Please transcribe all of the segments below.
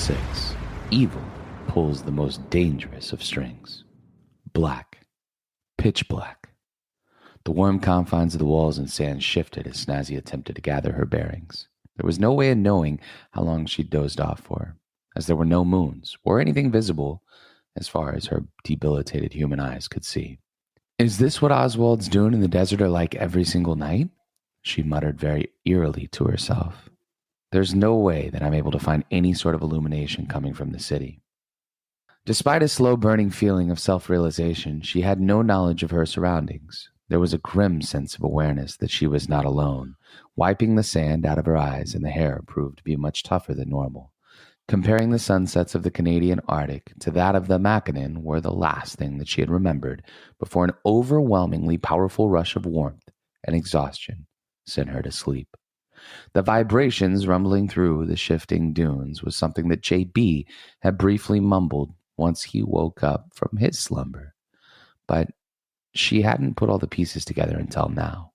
6. Evil pulls the most dangerous of strings. Black. Pitch black. The warm confines of the walls and sand shifted as Snazzy attempted to gather her bearings. There was no way of knowing how long she'd dozed off for, as there were no moons or anything visible as far as her debilitated human eyes could see. "Is this what Oswald's doing in the desert are like every single night?" she muttered very eerily to herself. "There's no way that I'm able to find any sort of illumination coming from the city." Despite a slow-burning feeling of self-realization, she had no knowledge of her surroundings. There was a grim sense of awareness that she was not alone. Wiping the sand out of her eyes and the hair proved to be much tougher than normal. Comparing the sunsets of the Canadian Arctic to that of the Mackinac were the last thing that she had remembered before an overwhelmingly powerful rush of warmth and exhaustion sent her to sleep. The vibrations rumbling through the shifting dunes was something that JB had briefly mumbled once he woke up from his slumber. But she hadn't put all the pieces together until now.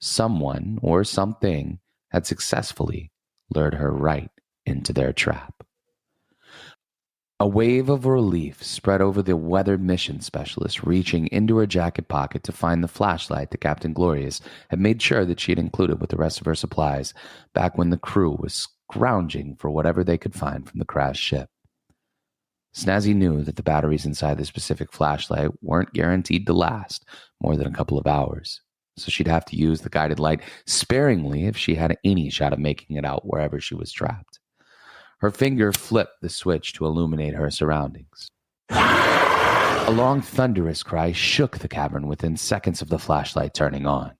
Someone or something had successfully lured her right into their trap. A wave of relief spread over the weathered mission specialist, reaching into her jacket pocket to find the flashlight that Captain Glorious had made sure that she had included with the rest of her supplies back when the crew was scrounging for whatever they could find from the crashed ship. Snazzy knew that the batteries inside the specific flashlight weren't guaranteed to last more than a couple of hours, so she'd have to use the guided light sparingly if she had any shot of making it out wherever she was trapped. Her finger flipped the switch to illuminate her surroundings. A long, thunderous cry shook the cavern within seconds of the flashlight turning on.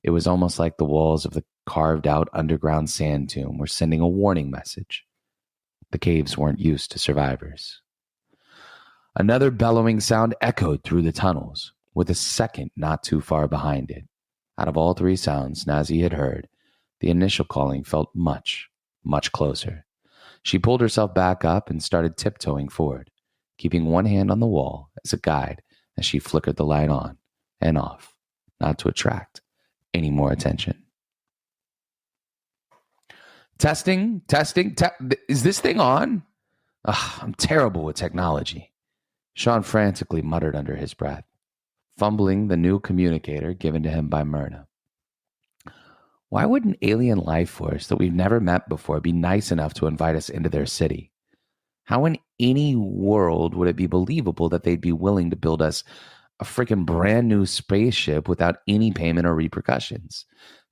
It was almost like the walls of the carved-out underground sand tomb were sending a warning message. The caves weren't used to survivors. Another bellowing sound echoed through the tunnels, with a second not too far behind it. Out of all three sounds Snazzy had heard, the initial calling felt much, much closer. She pulled herself back up and started tiptoeing forward, keeping one hand on the wall as a guide as she flickered the light on and off, not to attract any more attention. Testing. Is this thing on? Ugh, I'm terrible with technology. Sean frantically muttered under his breath, fumbling the new communicator given to him by Myrna. Why would an alien life force that we've never met before be nice enough to invite us into their city? How in any world would it be believable that they'd be willing to build us a freaking brand new spaceship without any payment or repercussions?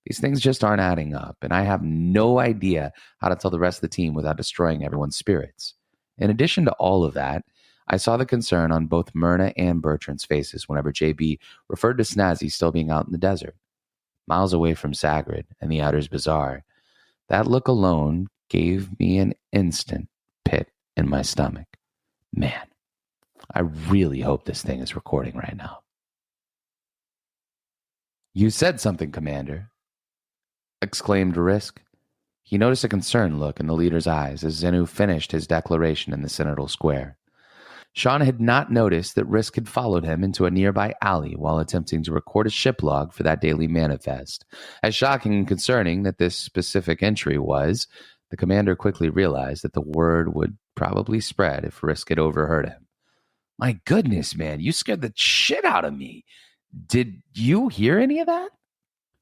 These things just aren't adding up, and I have no idea how to tell the rest of the team without destroying everyone's spirits. In addition to all of that, I saw the concern on both Myrna and Bertrand's faces whenever JB referred to Snazzy still being out in the desert, miles away from Sagrid and the Outer's Bazaar. That look alone gave me an instant pit in my stomach. Man, I really hope this thing is recording right now. "You said something, Commander," exclaimed Risk. He noticed a concerned look in the leader's eyes as Zenu finished his declaration in the Citadel Square. Sean had not noticed that Risk had followed him into a nearby alley while attempting to record a ship log for that daily manifest. As shocking and concerning that this specific entry was, the commander quickly realized that the word would probably spread if Risk had overheard him. "My goodness, man, you scared the shit out of me. Did you hear any of that?"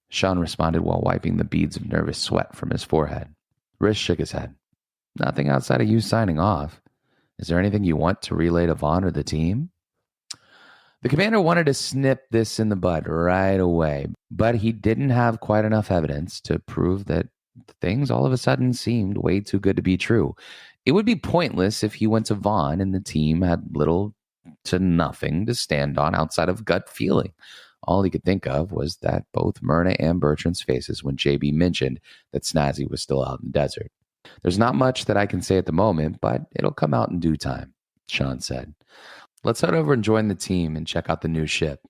Sean responded while wiping the beads of nervous sweat from his forehead. Risk shook his head. "Nothing outside of you signing off. Is there anything you want to relay to Vaughn or the team?" The commander wanted to snip this in the bud right away, but he didn't have quite enough evidence to prove that things all of a sudden seemed way too good to be true. It would be pointless if he went to Vaughn and the team had little to nothing to stand on outside of gut feeling. All he could think of was that both Myrna and Bertrand's faces when JB mentioned that Snazzy was still out in the desert. "There's not much that I can say at the moment, but it'll come out in due time," Sean said. "Let's head over and join the team and check out the new ship."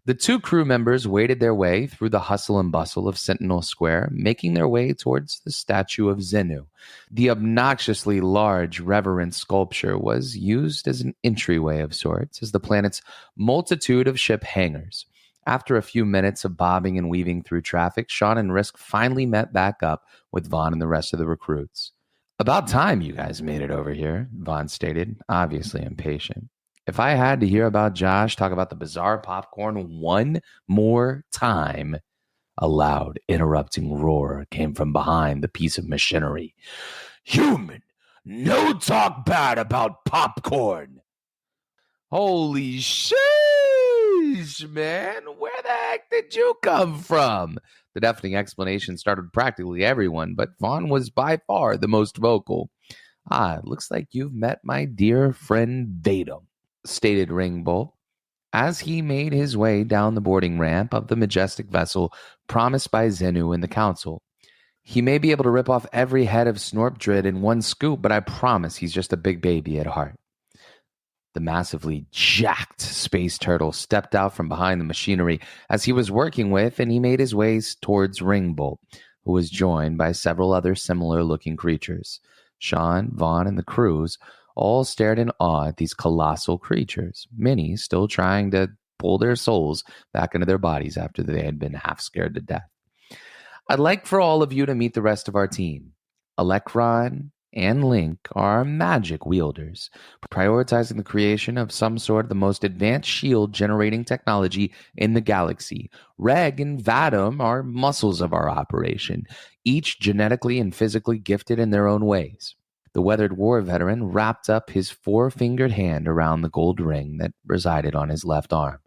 The two crew members waded their way through the hustle and bustle of Sentinel Square, making their way towards the statue of Zenu. The obnoxiously large reverend sculpture was used as an entryway of sorts as the planet's multitude of ship hangars. After a few minutes of bobbing and weaving through traffic, Sean and Risk finally met back up with Vaughn and the rest of the recruits. About time you guys made it over here, Vaughn stated, obviously impatient. If I had to hear about Josh talk about the bizarre popcorn one more time, a loud, interrupting roar came from behind the piece of machinery. Human, no talk bad about popcorn. Holy sheesh, man. Where the heck did you come from? The deafening explanation startled practically everyone, but Vaughn was by far the most vocal. It looks like you've met my dear friend Vadim, stated Ringbolt, as he made his way down the boarding ramp of the majestic vessel promised by Zenu and the council. He may be able to rip off every head of Snorpdrid in one scoop, but I promise he's just a big baby at heart. The massively jacked space turtle stepped out from behind the machinery as he was working with, and he made his way towards Ringbolt, who was joined by several other similar-looking creatures. Sean, Vaughn, and the crews all stared in awe at these colossal creatures, many still trying to pull their souls back into their bodies after they had been half scared to death. I'd like for all of you to meet the rest of our team. Electron and Link are magic wielders, prioritizing the creation of some sort of the most advanced shield generating technology in the galaxy. Reg and Vadim are muscles of our operation, each genetically and physically gifted in their own ways. The weathered war veteran wrapped up his four-fingered hand around the gold ring that resided on his left arm.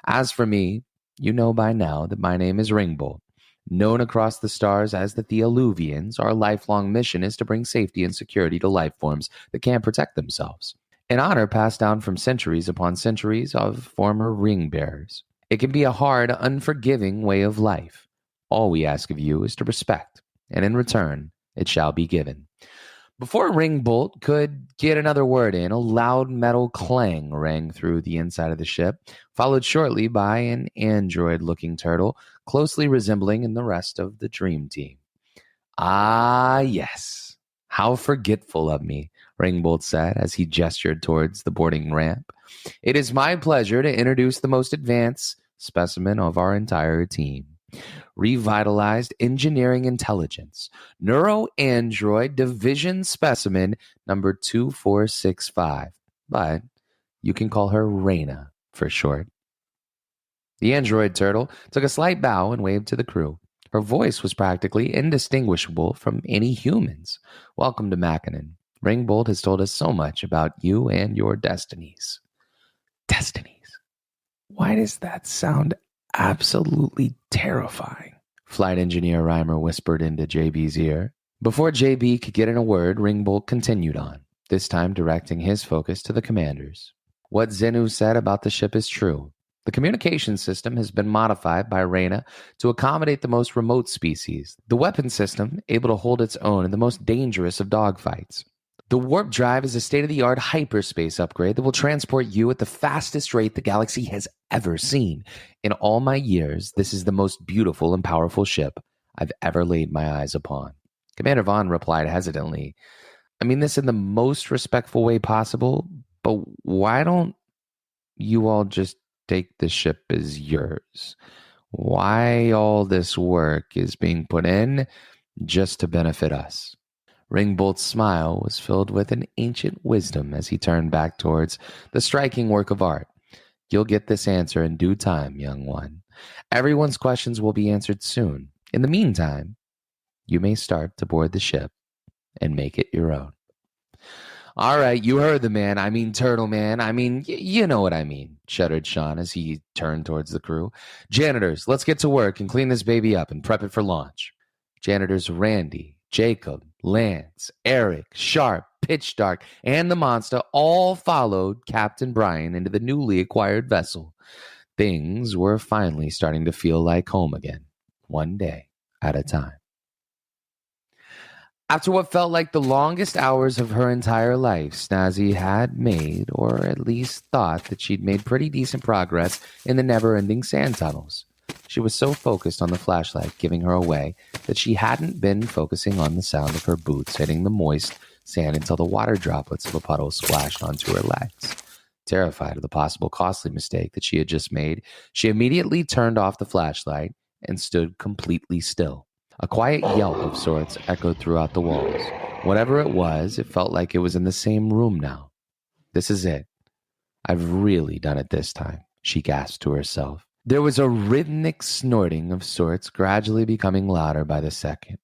As for me, you know by now that my name is Ringbolt. Known across the stars as the Theoluvians, our lifelong mission is to bring safety and security to life forms that can't protect themselves. An honor passed down from centuries upon centuries of former ring bearers. It can be a hard, unforgiving way of life. All we ask of you is to respect, and in return, it shall be given. Before Ringbolt could get another word in, a loud metal clang rang through the inside of the ship, followed shortly by an android-looking turtle, closely resembling in the rest of the dream team. Ah, yes. How forgetful of me, Ringbolt said as he gestured towards the boarding ramp. It is my pleasure to introduce the most advanced specimen of our entire team. Revitalized Engineering Intelligence, Neuroandroid Division Specimen number 2465, but you can call her Reyna for short. The android turtle took a slight bow and waved to the crew. Her voice was practically indistinguishable from any humans. Welcome to Mackinnon. Ringbolt has told us so much about you and your destinies. Destinies? Why does that sound absolutely terrifying? Flight Engineer Reimer whispered into JB's ear. Before JB could get in a word, Ringbolt continued on, this time directing his focus to the commanders. What Zenu said about the ship is true. The communication system has been modified by Reyna to accommodate the most remote species. The weapon system, able to hold its own in the most dangerous of dogfights. The warp drive is a state-of-the-art hyperspace upgrade that will transport you at the fastest rate the galaxy has ever seen. In all my years, this is the most beautiful and powerful ship I've ever laid my eyes upon. Commander Vaughn replied hesitantly, I mean this in the most respectful way possible, but why don't you all just take the ship as yours? Why all this work is being put in just to benefit us? Ringbolt's smile was filled with an ancient wisdom as he turned back towards the striking work of art. You'll get this answer in due time, young one. Everyone's questions will be answered soon. In the meantime, you may start to board the ship and make it your own. All right, you heard the man. I mean, Turtle Man. I mean, you know what I mean, shuddered Sean as he turned towards the crew. Janitors, let's get to work and clean this baby up and prep it for launch. Janitors Randy, Jacob, Lance, Eric, Sharp, Pitch Dark, and the monster all followed Captain Brian into the newly acquired vessel. Things were finally starting to feel like home again, one day at a time. After what felt like the longest hours of her entire life, Snazzy had made, or at least thought that she'd made pretty decent progress in the never-ending sand tunnels. She was so focused on the flashlight giving her away that she hadn't been focusing on the sound of her boots hitting the moist sand until the water droplets of a puddle splashed onto her legs. Terrified of the possible costly mistake that she had just made, she immediately turned off the flashlight and stood completely still. A quiet yelp of sorts echoed throughout the walls. Whatever it was, it felt like it was in the same room now. This is it. I've really done it this time, she gasped to herself. There was a rhythmic snorting of sorts, gradually becoming louder by the second.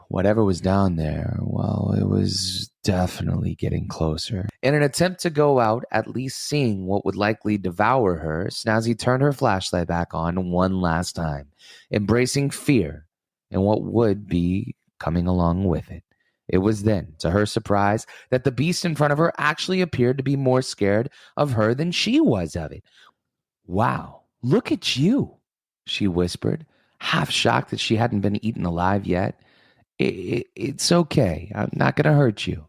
Whatever was down there, well, it was definitely getting closer. In an attempt to go out, at least seeing what would likely devour her, Snazzy turned her flashlight back on one last time, embracing fear and what would be coming along with it. It was then, to her surprise, that the beast in front of her actually appeared to be more scared of her than she was of it. "Wow, look at you," she whispered, half shocked that she hadn't been eaten alive yet. It's okay. I'm not going to hurt you."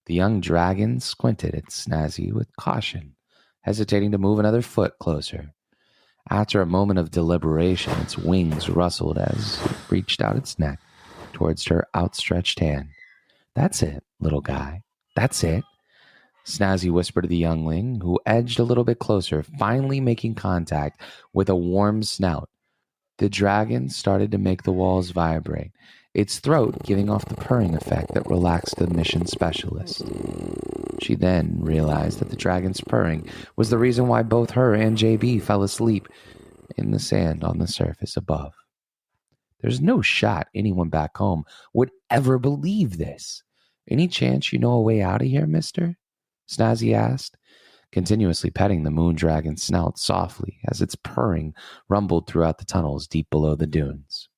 The young dragon squinted at Snazzy with caution, hesitating to move another foot closer. After a moment of deliberation, its wings rustled as it reached out its neck towards her outstretched hand. "That's it, little guy. That's it," Snazzy whispered to the youngling, who edged a little bit closer, finally making contact with a warm snout. The dragon started to make the walls vibrate, its throat giving off the purring effect that relaxed the mission specialist. She then realized that the dragon's purring was the reason why both her and JB fell asleep in the sand on the surface above. There's no shot anyone back home would ever believe this. "Any chance you know a way out of here, mister?" Snazzy asked, continuously petting the moon dragon's snout softly as its purring rumbled throughout the tunnels deep below the dunes.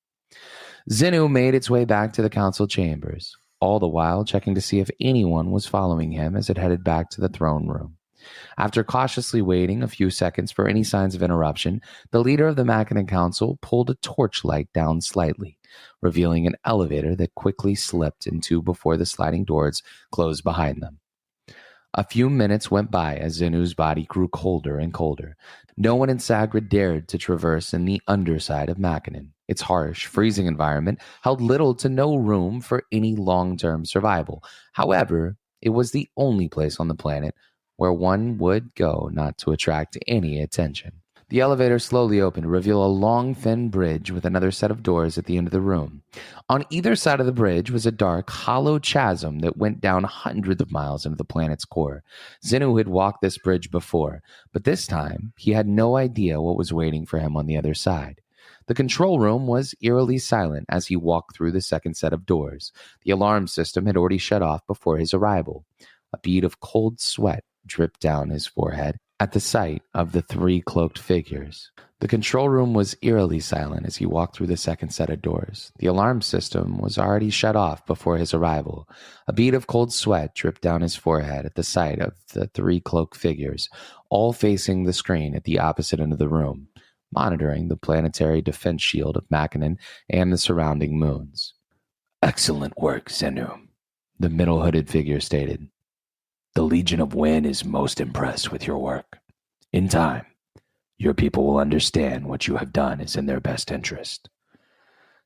Zenu made its way back to the council chambers, all the while checking to see if anyone was following him as it headed back to the throne room. After cautiously waiting a few seconds for any signs of interruption, the leader of the Mackinnon Council pulled a torchlight down slightly, revealing an elevator that quickly slipped into before the sliding doors closed behind them. A few minutes went by as Zenu's body grew colder and colder. No one in Sagra dared to traverse in the underside of Mackinnon. Its harsh, freezing environment held little to no room for any long-term survival. However, it was the only place on the planet where one would go not to attract any attention. The elevator slowly opened to reveal a long, thin bridge with another set of doors at the end of the room. On either side of the bridge was a dark, hollow chasm that went down hundreds of miles into the planet's core. Zenu had walked this bridge before, but this time he had no idea what was waiting for him on the other side. The control room was eerily silent as he walked through the second set of doors. The alarm system had already shut off before his arrival. A bead of cold sweat dripped down his forehead at the sight of the three cloaked figures. The control room was eerily silent as he walked through the second set of doors. The alarm system was already shut off before his arrival. A bead of cold sweat dripped down his forehead at the sight of the three cloaked figures, all facing the screen at the opposite end of the room, monitoring the planetary defense shield of Mackinnon and the surrounding moons. "Excellent work, Zenu," the middle-hooded figure stated. "The Legion of Wynn is most impressed with your work. In time, your people will understand what you have done is in their best interest."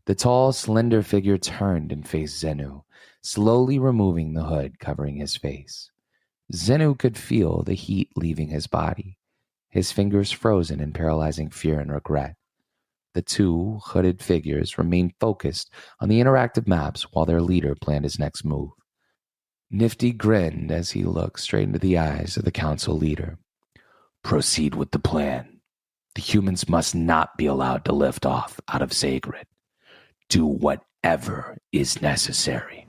The tall, slender figure turned and faced Zenu, slowly removing the hood covering his face. Zenu could feel the heat leaving his body, his fingers frozen in paralyzing fear and regret. The two hooded figures remained focused on the interactive maps while their leader planned his next move. Nifty grinned as he looked straight into the eyes of the council leader. "Proceed with the plan. The humans must not be allowed to lift off out of Zagreb. Do whatever is necessary."